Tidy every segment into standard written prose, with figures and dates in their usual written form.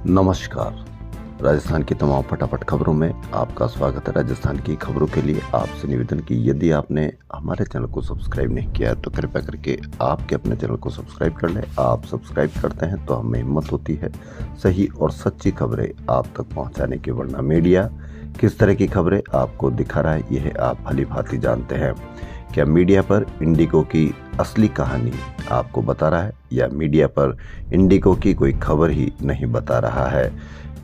नमस्कार। राजस्थान की तमाम फटाफट खबरों में आपका स्वागत है। राजस्थान की खबरों के लिए आपसे निवेदन कि यदि आपने हमारे चैनल को सब्सक्राइब नहीं किया है तो कृपया करके आपके अपने चैनल को सब्सक्राइब कर लें। आप सब्सक्राइब करते हैं तो हमें हिम्मत होती है सही और सच्ची खबरें आप तक पहुंचाने की, वरना मीडिया किस तरह की खबरें आपको दिखा रहा है यह आप भली भांति जानते हैं। क्या मीडिया पर इंडिगो की असली कहानी आपको बता रहा है या मीडिया पर इंडिगो की कोई खबर ही नहीं बता रहा है?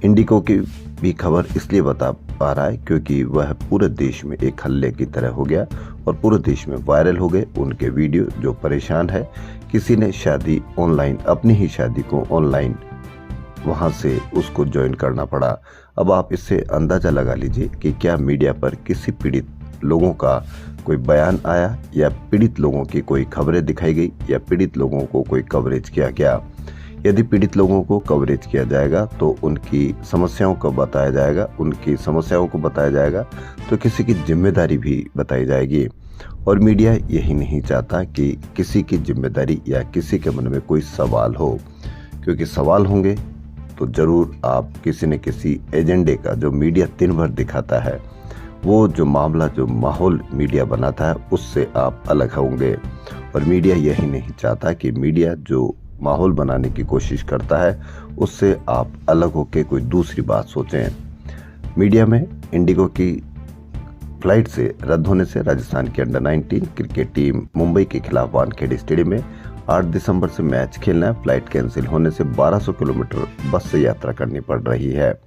इंडिगो की भी खबर इसलिए बता पा रहा है क्योंकि वह पूरे देश में एक हल्ले की तरह हो गया और पूरे देश में वायरल हो गए उनके वीडियो जो परेशान है। किसी ने शादी ऑनलाइन, अपनी ही शादी को ऑनलाइन वहां से उसको ज्वाइन करना पड़ा। अब आप इससे अंदाजा लगा लीजिए कि क्या मीडिया पर किसी पीड़ित लोगों का कोई बयान आया या पीड़ित लोगों की कोई खबरें दिखाई गई या पीड़ित लोगों को कोई कवरेज किया गया। यदि पीड़ित लोगों को कवरेज किया जाएगा तो उनकी समस्याओं को बताया जाएगा, तो किसी की जिम्मेदारी भी बताई जाएगी। और मीडिया यही नहीं चाहता कि किसी की जिम्मेदारी या किसी के मन में कोई सवाल हो, क्योंकि सवाल होंगे तो जरूर आप किसी न किसी एजेंडे का, जो मीडिया दिन भर दिखाता है, वो जो मामला, जो माहौल मीडिया बनाता है उससे आप अलग होंगे। और मीडिया यही नहीं चाहता कि मीडिया जो माहौल बनाने की कोशिश करता है उससे आप अलग होकर कोई दूसरी बात सोचें। मीडिया में इंडिगो की फ्लाइट से रद्द होने से राजस्थान की अंडर-19 क्रिकेट टीम मुंबई के खिलाफ वानखेड़े स्टेडियम में 8 दिसंबर से मैच खेलना है। फ्लाइट कैंसिल होने से 1200 किलोमीटर बस से यात्रा करनी पड़ रही है।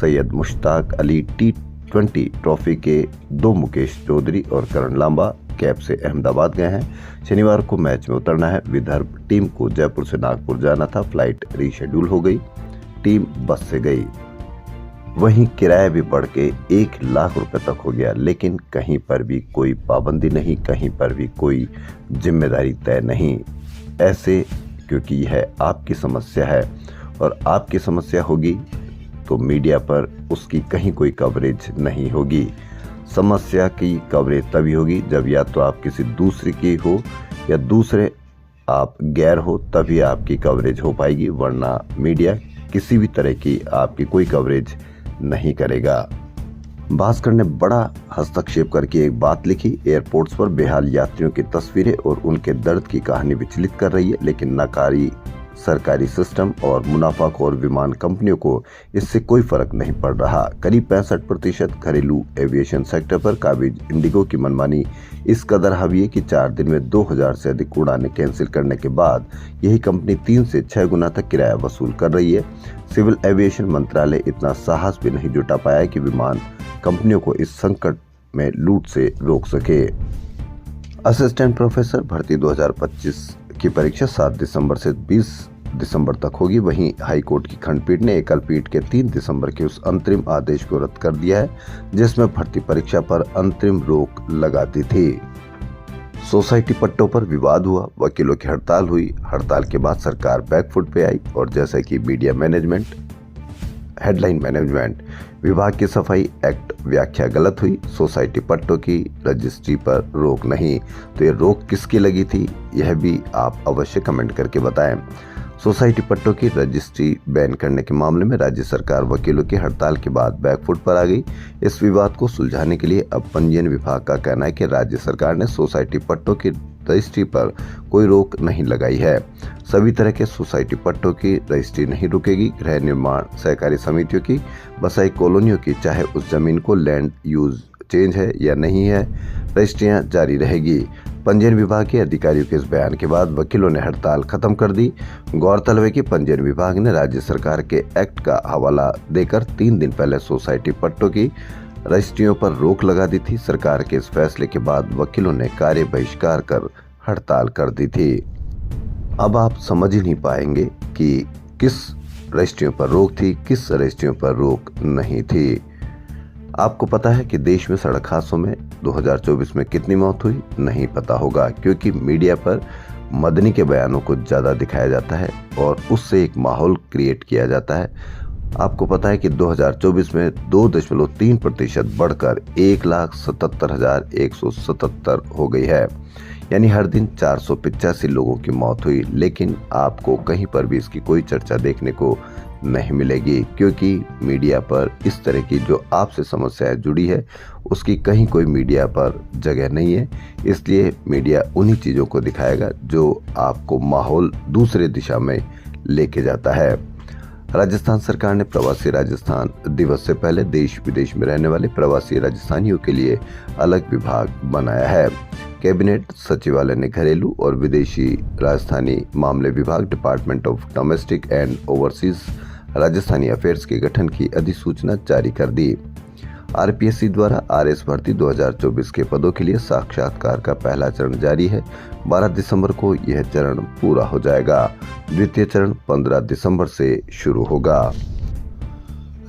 सैयद मुश्ताक अली T20 ट्रॉफी के 2 मुकेश चौधरी और करण लांबा कैब से अहमदाबाद गए हैं। शनिवार को मैच में उतरना है। विदर्भ टीम को जयपुर से नागपुर जाना था। फ्लाइट रीशेड्यूल हो गई, टीम बस से गई। वहीं किराया भी बढ़ के 1 लाख रुपए तक हो गया, लेकिन कहीं पर भी कोई पाबंदी नहीं, कहीं पर भी कोई जिम्मेदारी तय नहीं। ऐसे क्योंकि यह आपकी समस्या है और आपकी समस्या होगी तो मीडिया पर उसकी कहीं कोई कवरेज नहीं होगी। समस्या की कवरेज तभी होगी जब या तो आप किसी दूसरे की हो या दूसरे आप गैर हो, तभी आपकी कवरेज हो पाएगी, वरना मीडिया किसी भी तरह की आपकी कोई कवरेज नहीं करेगा। भास्कर ने बड़ा हस्तक्षेप करके एक बात लिखी। एयरपोर्ट्स पर बेहाल यात्रियों की तस्वीरें और उनके दर्द की कहानी विचलित कर रही है, लेकिन नाकारी सरकारी सिस्टम और मुनाफाखोर विमान कंपनियों को इससे कोई फर्क नहीं पड़ रहा। करीब 65% घरेलू एविएशन सेक्टर पर काबिज इंडिगो की मनमानी इस कदर हावी है कि 4 दिन में 2000 से अधिक उड़ानें कैंसिल करने के बाद यही कंपनी 3 से 6 गुना तक किराया वसूल कर रही है। सिविल एविएशन मंत्रालय इतना साहस भी नहीं जुटा पाया है कि विमान कंपनियों को इस संकट में लूट से रोक सके। असिस्टेंट प्रोफेसर भर्ती 2025 की परीक्षा 7 दिसंबर से 20 दिसंबर तक होगी। वहीं हाईकोर्ट की खंडपीठ ने एकल पीठ के 3 दिसंबर के उस अंतरिम आदेश को रद्द कर दिया है जिसमें भर्ती परीक्षा पर अंतरिम रोक लगा दी थी। सोसाइटी पट्टों पर विवाद हुआ, वकीलों की हड़ताल हुई। हड़ताल के बाद सरकार बैकफुट पे आई और जैसा कि मीडिया मैनेजमेंट, हेडलाइन मैनेजमेंट विभाग की सफाई एक्ट व्याख्या गलत हुई। सोसाइटी पट्टों की रजिस्ट्री पर रोक नहीं, तो ये रोक किसकी लगी थी यह भी आप अवश्य कमेंट करके बताएं। सोसाइटी पट्टों की रजिस्ट्री बैन करने के मामले में राज्य सरकार वकीलों की हड़ताल के बाद बैकफुट पर आ गई। इस विवाद को सुलझाने के लिए अब पंजीयन विभाग का कहना है कि राज्य सरकार ने सोसाइटी पट्टों की रजिस्ट्री पर कोई रोक नहीं लगाई है। सभी तरह के सोसाइटी पट्टों की रजिस्ट्री नहीं रुकेगी। गृह निर्माण सहकारी समितियों की, बसाई कॉलोनियों की, चाहे उस जमीन को लैंड यूज चेंज है या नहीं है, रजिस्ट्रियां जारी रहेगी। पंजीयन विभाग के अधिकारियों के इस बयान के बाद वकीलों ने हड़ताल खत्म कर दी। गौरतलब है कि पंजीयन विभाग ने राज्य सरकार के एक्ट का हवाला देकर 3 दिन पहले सोसाइटी पट्टों की रजिस्ट्रियों पर रोक लगा दी थी। सरकार के इस फैसले के बाद वकीलों ने कार्य बहिष्कार कर हड़ताल कर दी थी। अब आप समझ ही नहीं पाएंगे कि किस रजिस्ट्रियों पर रोक थी, किस रजिस्ट्रियों पर रोक नहीं थी। आपको पता है कि देश में सड़क हादसों में 2024 में कितनी मौत हुई? नहीं पता होगा, क्योंकि मीडिया पर मदनी के बयानों को ज़्यादा दिखाया जाता है और उससे एक माहौल क्रिएट किया जाता है। आपको पता है कि 2024 में 2.3% बढ़कर 1,77,177 हो गई है, यानी हर दिन 485 लोगों की मौत हुई। लेकिन आपको कहीं पर भी इसकी कोई चर्चा देखने को नहीं मिलेगी, क्योंकि मीडिया पर इस तरह की जो आपसे समस्याएं जुड़ी है उसकी कहीं कोई मीडिया पर जगह नहीं है। इसलिए मीडिया उन्हीं चीज़ों को दिखाएगा जो आपको माहौल दूसरे दिशा में लेके जाता है। राजस्थान सरकार ने प्रवासी राजस्थान दिवस से पहले देश विदेश में रहने वाले प्रवासी राजस्थानियों के लिए अलग विभाग बनाया है। कैबिनेट सचिवालय ने घरेलू और विदेशी राजस्थानी मामले विभाग department of domestic and overseas Rajasthani affairs के गठन की अधिसूचना जारी कर दी। आरपीएससी द्वारा आरएस भर्ती 2024 के पदों के लिए साक्षात्कार का पहला चरण जारी है। 12 दिसंबर को यह चरण पूरा हो जाएगा। द्वितीय चरण 15 दिसंबर से शुरू होगा।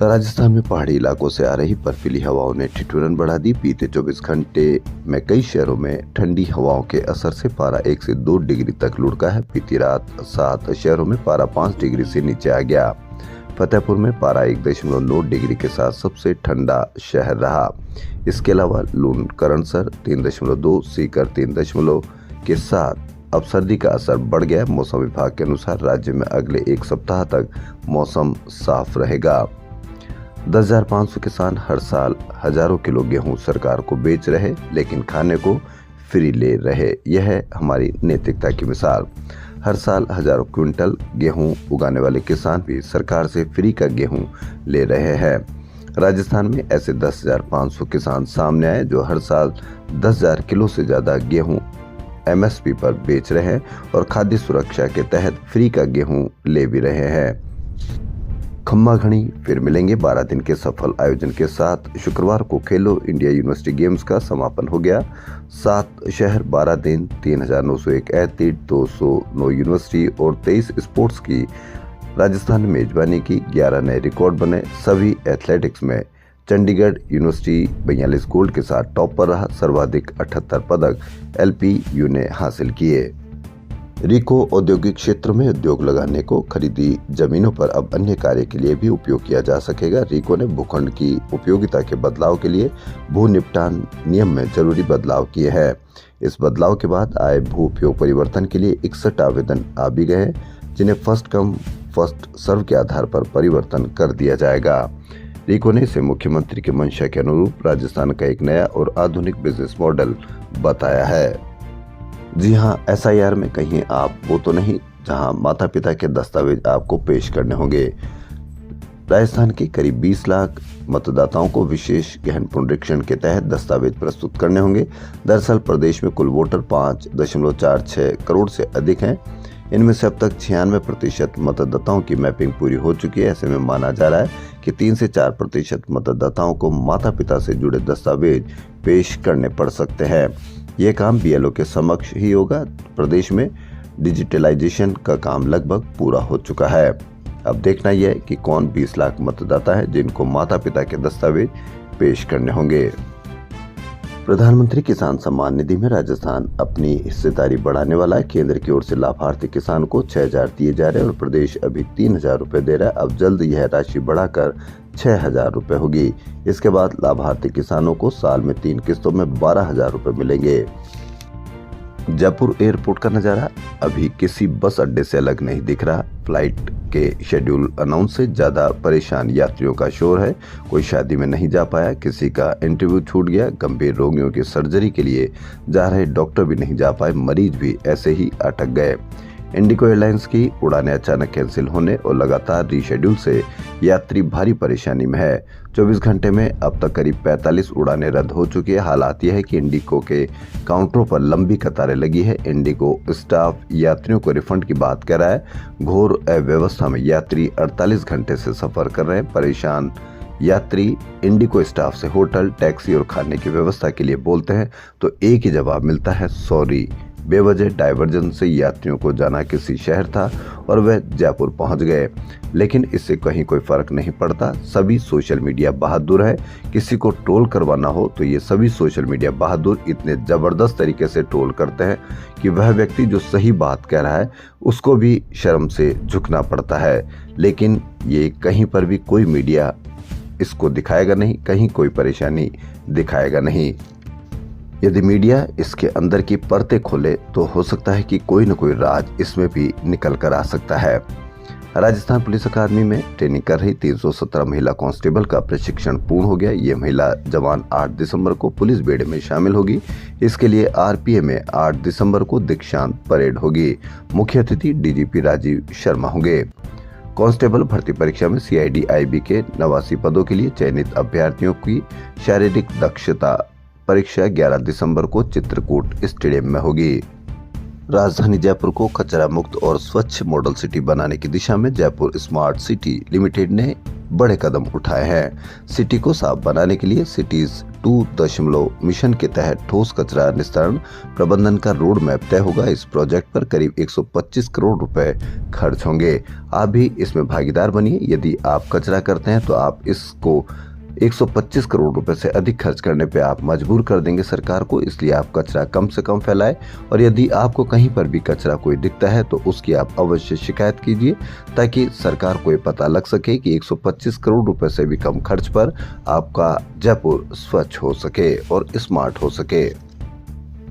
राजस्थान में पहाड़ी इलाकों से आ रही बर्फीली हवाओं ने ठिठुरन बढ़ा दी। बीते 24 घंटे में कई शहरों में ठंडी हवाओं के असर से पारा 1 से 2 डिग्री तक लुढ़का है। बीती रात 7 शहरों में पारा 5 डिग्री से नीचे आ गया। फतेहपुर में पारा 1.9 डिग्री के साथ सबसे ठंडा शहर रहा। इसके अलावा लून करनसर 3.2, सीकर 3 के साथ अब सर्दी का असर बढ़ गया। मौसम विभाग के अनुसार राज्य में अगले एक सप्ताह तक मौसम साफ रहेगा। 10,500 किसान हर साल हजारों किलो गेहूं सरकार को बेच रहे, लेकिन खाने को फ्री ले रहे। यह है हमारी नैतिकता की मिसाल। हर साल हजारों क्विंटल गेहूं उगाने वाले किसान भी सरकार से फ्री का गेहूं ले रहे हैं। राजस्थान में ऐसे 10,500 किसान सामने आए जो हर साल 10,000 किलो से ज्यादा गेहूं एमएसपी पर बेच रहे हैं और खाद्य सुरक्षा के तहत फ्री का गेहूं ले भी रहे हैं। खम्मा घड़ी फिर मिलेंगे। 12 दिन के सफल आयोजन के साथ शुक्रवार को खेलो इंडिया यूनिवर्सिटी गेम्स का समापन हो गया। 7 शहर, 12 दिन, 3,901 एथलीट, 209 यूनिवर्सिटी और 23 स्पोर्ट्स की राजस्थान ने मेजबानी की। 11 नए रिकॉर्ड बने। सभी एथलेटिक्स में चंडीगढ़ यूनिवर्सिटी 42 गोल्ड के साथ टॉप पर रहा। सर्वाधिक 78 पदक एलपीयू ने हासिल किए। रिको औद्योगिक क्षेत्र में उद्योग लगाने को खरीदी जमीनों पर अब अन्य कार्य के लिए भी उपयोग किया जा सकेगा। रिको ने भूखंड की उपयोगिता के बदलाव के लिए भू निपटान नियम में जरूरी बदलाव किए हैं। इस बदलाव के बाद आए भू उपयोग परिवर्तन के लिए 61 आवेदन आ भी गए हैं, जिन्हें फर्स्ट कम फर्स्ट सर्व के आधार पर परिवर्तन कर दिया जाएगा। रिको ने इसे मुख्यमंत्री के मंशा के अनुरूप राजस्थान का एक नया और आधुनिक बिजनेस मॉडल बताया है। जी हाँ, एसआईआर में कहीं आप वो तो नहीं जहां माता पिता के दस्तावेज आपको पेश करने होंगे। राजस्थान के करीब 20 लाख मतदाताओं को विशेष गहन पुनरीक्षण के तहत दस्तावेज प्रस्तुत करने होंगे। दरअसल प्रदेश में कुल वोटर 5.46 करोड़ से अधिक हैं। इनमें से अब तक 96% मतदाताओं की मैपिंग पूरी हो चुकी है। ऐसे में माना जा रहा है कि 3 से 4% मतदाताओं को माता पिता से जुड़े दस्तावेज पेश करने पड़ सकते हैं। ये काम बीएलओ के समक्ष ही होगा। प्रदेश में डिजिटलाइजेशन का काम लगभग पूरा हो चुका है। अब देखना यह है कि कौन 20 लाख मतदाता है जिनको माता पिता के दस्तावेज पेश करने होंगे। प्रधानमंत्री किसान सम्मान निधि में राजस्थान अपनी हिस्सेदारी बढ़ाने वाला है। केंद्र की ओर से लाभार्थी किसान को 6,000 दिए जा रहे हैं और प्रदेश अभी 3,000 रुपए दे रहा है। अब जल्द यह राशि बढ़ाकर 6,000 रुपए होगी। इसके बाद लाभार्थी किसानों को साल में 3 किस्तों में 12,000 रुपए मिलेंगे। जयपुर एयरपोर्ट का नजारा अभी किसी बस अड्डे से अलग नहीं दिख रहा। फ्लाइट के शेड्यूल अनाउंस से ज्यादा परेशान यात्रियों का शोर है। कोई शादी में नहीं जा पाया, किसी का इंटरव्यू छूट गया, गंभीर रोगियों की सर्जरी के लिए जा रहे डॉक्टर भी नहीं जा पाए, मरीज भी ऐसे ही अटक गए। इंडिगो एयरलाइंस की उड़ानें अचानक कैंसिल होने और लगातार रीशेड्यूल से यात्री भारी परेशानी में है। 24 घंटे में अब तक करीब 45 उड़ानें रद्द हो चुकी है। हालात यह है कि इंडिगो के काउंटरों पर लंबी कतारें लगी है। इंडिगो स्टाफ यात्रियों को रिफंड की बात कर रहा है। घोर अव्यवस्था में यात्री 48 घंटे से सफर कर रहे हैं। परेशान यात्री इंडिगो स्टाफ से होटल, टैक्सी और खाने की व्यवस्था के लिए बोलते हैं तो एक ही जवाब मिलता है, सॉरी। बेवजह डाइवर्जन से यात्रियों को जाना किसी शहर था और वह जयपुर पहुंच गए, लेकिन इससे कहीं कोई फर्क नहीं पड़ता। सभी सोशल मीडिया बहादुर है। किसी को ट्रोल करवाना हो तो ये सभी सोशल मीडिया बहादुर इतने जबरदस्त तरीके से ट्रोल करते हैं कि वह व्यक्ति जो सही बात कह रहा है उसको भी शर्म से झुकना पड़ता है। लेकिन ये कहीं पर भी कोई मीडिया इसको दिखाएगा नहीं, कहीं कोई परेशानी दिखाएगा नहीं। यदि मीडिया इसके अंदर की परतें खोले तो हो सकता है कि कोई न कोई राज इसमें भी निकल कर आ सकता है। राजस्थान पुलिस अकादमी में ट्रेनिंग कर रही 317 महिला कांस्टेबल का प्रशिक्षण पूर्ण हो गया। ये महिला जवान 8 दिसंबर को पुलिस बेड़े में शामिल होगी। इसके लिए आरपीए में 8 दिसंबर को दीक्षांत परेड होगी। मुख्य अतिथि डीजीपी राजीव शर्मा होंगे। कांस्टेबल भर्ती परीक्षा में CID-IB के 89 पदों के लिए चयनित अभ्यर्थियों की शारीरिक दक्षता परीक्षा 11 दिसंबर को चित्रकूट स्टेडियम में होगी। राजधानी जयपुर को कचरा मुक्त और स्वच्छ मॉडल सिटी बनाने की दिशा में जयपुर स्मार्ट सिटी लिमिटेड ने बड़े कदम उठाए हैं। सिटी को साफ बनाने के लिए सिटीज 2.0 मिशन के तहत ठोस कचरा निस्तारण प्रबंधन का रोड मैप तय होगा। इस प्रोजेक्ट पर करीब 125 करोड़ रुपए खर्च होंगे। आप भी इसमें भागीदार बनिए। यदि आप कचरा करते हैं तो आप इसको 125 करोड़ रुपए से अधिक खर्च करने पे आप मजबूर कर देंगे सरकार को। इसलिए आप कचरा कम से कम फैलाएं और यदि आपको कहीं पर भी कचरा कोई दिखता है तो उसकी आप अवश्य शिकायत कीजिए, ताकि सरकार को ये पता लग सके कि 125 करोड़ रुपए से भी कम खर्च पर आपका जयपुर स्वच्छ हो सके और स्मार्ट हो सके।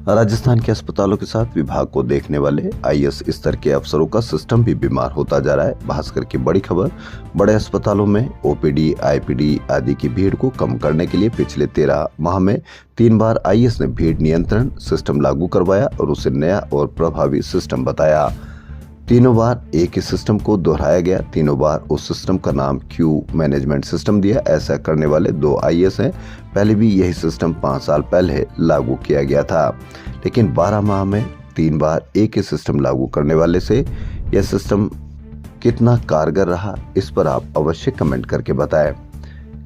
राजस्थान के अस्पतालों के साथ विभाग को देखने वाले IAS स्तर के अफसरों का सिस्टम भी बीमार होता जा रहा है। भास्कर की बड़ी खबर। बड़े अस्पतालों में OPD, IPD आदि की भीड़ को कम करने के लिए पिछले 13 माह में 3 बार IAS ने भीड़ नियंत्रण सिस्टम लागू करवाया और उसे नया और प्रभावी सिस्टम बताया। तीनों बार एक ही सिस्टम को दोहराया गया। तीनों बार उस सिस्टम का नाम क्यू मैनेजमेंट सिस्टम दिया। ऐसा करने वाले 2 IAS हैं। पहले भी यही सिस्टम 5 साल पहले लागू किया गया था, लेकिन 12 माह में 3 बार एक ही सिस्टम लागू करने वाले से यह सिस्टम कितना कारगर रहा, इस पर आप अवश्य कमेंट करके बताएं।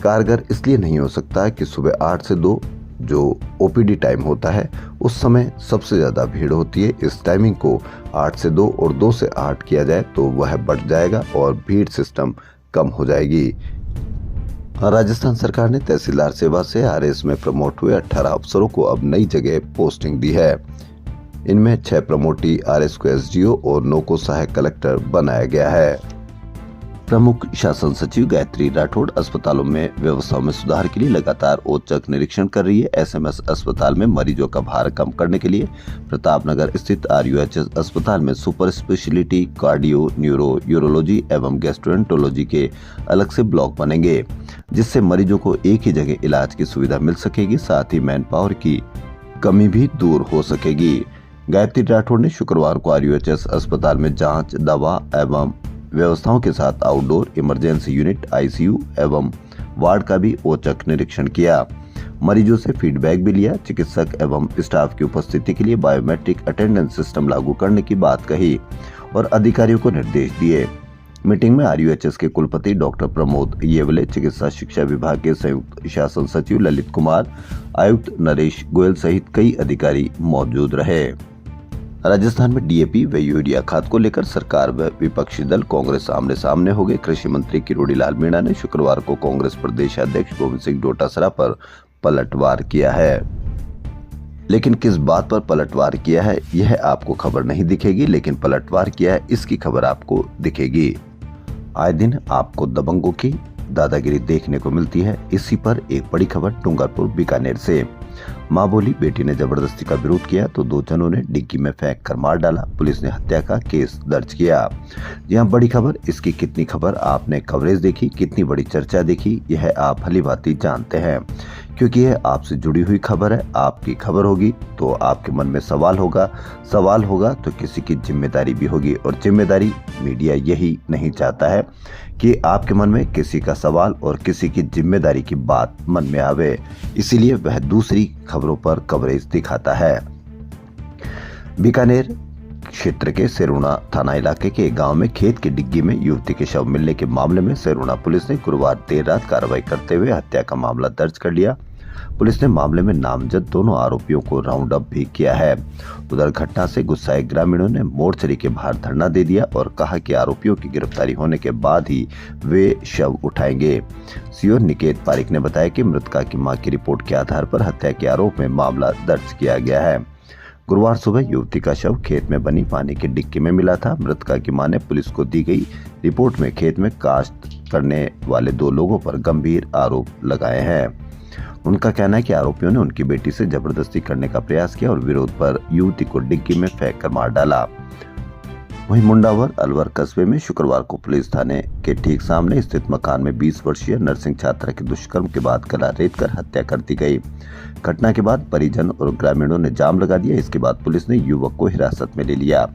कारगर इसलिए नहीं हो सकता कि सुबह 8 से 2 जो OPD टाइम होता है उस समय सबसे ज्यादा भीड़ होती है। इस टाइमिंग को 8 से 2 और 2 से 8 किया जाए तो वह बढ़ जाएगा और भीड़ सिस्टम कम हो जाएगी। राजस्थान सरकार ने तहसीलदार सेवा से RS में प्रमोट हुए 18 अफसरों को अब नई जगह पोस्टिंग दी है। इनमें 6 प्रमोटी RS को SDO और 9 को सहायक कलेक्टर बनाया गया है। प्रमुख शासन सचिव गायत्री राठौड़ अस्पतालों में व्यवस्थाओं में सुधार के लिए लगातार औचक निरीक्षण कर रही है। SMS अस्पताल में मरीजों का भार कम करने के लिए प्रतापनगर स्थित RUHS अस्पताल में super speciality cardio, neuro, urology एवं गैस्ट्रोएंटरोलॉजी के अलग से ब्लॉक बनेंगे, जिससे मरीजों को एक ही जगह इलाज की सुविधा मिल सकेगी। साथ ही मैन पावर की कमी भी दूर हो सकेगी। गायत्री राठौड़ ने शुक्रवार को RUHS अस्पताल में जाँच, दवा एवं व्यवस्थाओं के साथ आउटडोर इमरजेंसी यूनिट, ICU एवं वार्ड का भी औचक निरीक्षण किया। मरीजों से फीडबैक भी लिया। चिकित्सक एवं स्टाफ की उपस्थिति के लिए बायोमेट्रिक अटेंडेंस सिस्टम लागू करने की बात कही और अधिकारियों को निर्देश दिए। मीटिंग में RUHS के कुलपति डॉक्टर प्रमोद येवले, चिकित्सा शिक्षा विभाग के संयुक्त शासन सचिव ललित कुमार, आयुक्त नरेश गोयल सहित कई अधिकारी मौजूद रहे। राजस्थान में DAP व यूरिया खाद को लेकर सरकार व विपक्षी दल कांग्रेस आमने सामने हो गए। कृषि मंत्री किरोड़ी लाल मीणा ने शुक्रवार को कांग्रेस प्रदेश अध्यक्ष गोविंद सिंह डोटासरा पर पलटवार किया है। लेकिन किस बात पर पलटवार किया है यह आपको खबर नहीं दिखेगी, लेकिन पलटवार किया है इसकी खबर आपको दिखेगी। आए दिन आपको दबंगों की दादागिरी देखने को मिलती है। इसी पर एक बड़ी खबर डूंगरपुर बीकानेर से। मां बोली बेटी ने जबरदस्ती का विरोध किया तो 2 जनों ने डिग्गी में फेंक कर मार डाला। पुलिस ने हत्या का केस दर्ज किया। यहाँ बड़ी खबर, इसकी कितनी खबर आपने कवरेज देखी, कितनी बड़ी चर्चा देखी, यह आप भलीभांति जानते हैं, क्योंकि यह आपसे जुड़ी हुई खबर है। आपकी खबर होगी तो आपके मन में सवाल होगा तो किसी की जिम्मेदारी भी होगी, और जिम्मेदारी मीडिया यही नहीं चाहता है कि आपके मन में किसी का सवाल और किसी की जिम्मेदारी की बात मन में आवे, इसीलिए वह दूसरी खबरों पर कवरेज दिखाता है। बीकानेर क्षेत्र के सेरुणा थाना इलाके के गांव में खेत की डिग्गी में युवती के शव मिलने के मामले में सेरुणा पुलिस ने गुरुवार देर रात कार्रवाई करते हुए हत्या का मामला दर्ज कर लिया। पुलिस ने मामले में नामजद दोनों आरोपियों को राउंड अप भी किया है। उधर घटना से गुस्साए ग्रामीणों ने मोर्चरी के बाहर धरना दे दिया और कहा कि आरोपियों की गिरफ्तारी होने के बाद ही वे शव उठाएंगे। सीओ निकेत पारिक ने बताया कि मृतका की मां की रिपोर्ट के आधार पर हत्या के आरोप में मामला दर्ज किया गया है। गुरुवार सुबह युवती का शव खेत में बनी पानी की डिक्की में मिला था। मृतका की मां ने पुलिस को दी गई रिपोर्ट में खेत में काश्त करने वाले 2 लोगों पर गंभीर आरोप लगाए हैं। उनका कहना है कि आरोपियों ने उनकी बेटी से जबरदस्ती करने का प्रयास किया और विरोध पर युवती को डिग्गी में फेंक कर मार डाला। वहीं मुंडावर अलवर कस्बे में शुक्रवार को पुलिस थाने के ठीक सामने स्थित मकान में 20 वर्षीय नर्सिंग छात्रा की दुष्कर्म के बाद गला रेतकर हत्या कर दी गई। घटना के बाद परिजन और ग्रामीणों ने जाम लगा दिया। इसके बाद पुलिस ने युवक को हिरासत में ले लिया।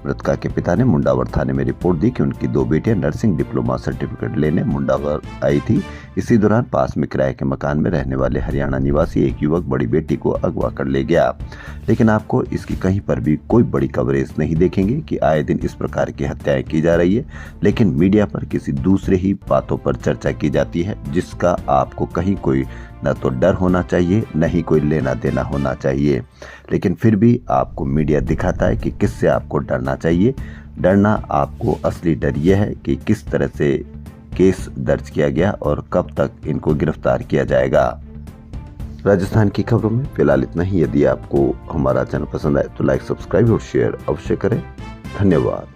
मृतका के पिता ने मुंडावर थाने में रिपोर्ट दी कि उनकी 2 बेटियां नर्सिंग डिप्लोमा सर्टिफिकेट लेने मुंडावर आई थी। इसी दौरान पास में किराए के मकान में रहने वाले हरियाणा निवासी एक युवक बड़ी बेटी को अगवा कर ले गया। लेकिन आपको इसकी कहीं पर भी कोई बड़ी कवरेज नहीं देखेंगे कि आए दिन इस प्रकार की हत्याएं की जा रही है, लेकिन मीडिया पर किसी दूसरे ही बातों पर चर्चा की जाती है, जिसका आपको कहीं कोई न तो डर होना चाहिए, न ही कोई लेना देना होना चाहिए। लेकिन फिर भी आपको मीडिया दिखाता है कि किससे आपको डरना चाहिए। डरना आपको असली डर यह है कि किस तरह से केस दर्ज किया गया और कब तक इनको गिरफ्तार किया जाएगा। राजस्थान की खबरों में फिलहाल इतना ही। यदि आपको हमारा चैनल पसंद आए तो लाइक, सब्सक्राइब और शेयर अवश्य करें। धन्यवाद।